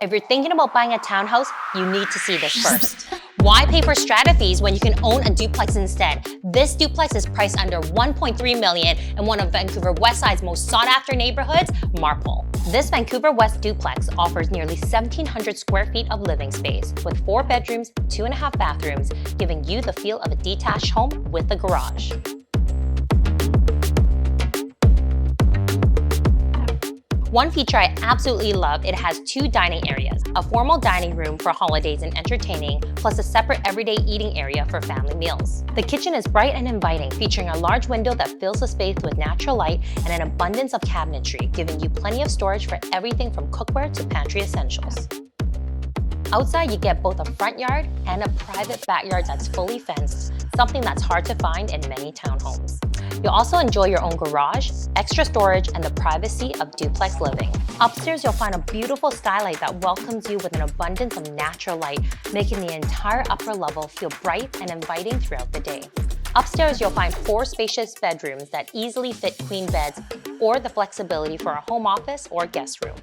If you're thinking about buying a townhouse, you need to see this first. Why pay for strata fees when you can own a duplex instead? This duplex is priced under $1.3 million in one of Vancouver Westside's most sought-after neighborhoods, Marpole. This Vancouver West duplex offers nearly 1,700 square feet of living space with 4 bedrooms, 2.5 bathrooms, giving you the feel of a detached home with a garage. One feature I absolutely love, it has 2 dining areas, a formal dining room for holidays and entertaining, plus a separate everyday eating area for family meals. The kitchen is bright and inviting, featuring a large window that fills the space with natural light and an abundance of cabinetry, giving you plenty of storage for everything from cookware to pantry essentials. Outside, you get both a front yard and a private backyard that's fully fenced, something that's hard to find in many townhomes. You'll also enjoy your own garage, extra storage, and the privacy of duplex living. Upstairs, you'll find a beautiful skylight that welcomes you with an abundance of natural light, making the entire upper level feel bright and inviting throughout the day. Upstairs, you'll find 4 spacious bedrooms that easily fit queen beds or the flexibility for a home office or guest room.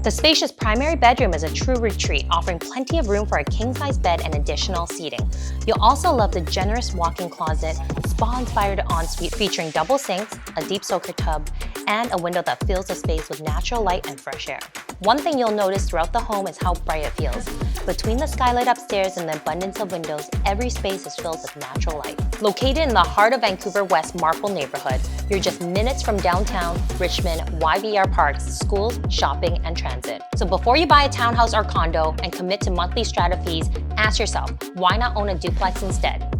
The spacious primary bedroom is a true retreat, offering plenty of room for a king-size bed and additional seating. You'll also love the generous walk-in closet, spa-inspired ensuite featuring double sinks, a deep soaker tub, and a window that fills the space with natural light and fresh air. One thing you'll notice throughout the home is how bright it feels. Between the skylight upstairs and the abundance of windows, every space is filled with natural light. Located in the heart of Vancouver West Marpole neighborhood, you're just minutes from downtown, Richmond, YVR parks, schools, shopping, and transit. So before you buy a townhouse or condo and commit to monthly strata fees, ask yourself, why not own a duplex instead?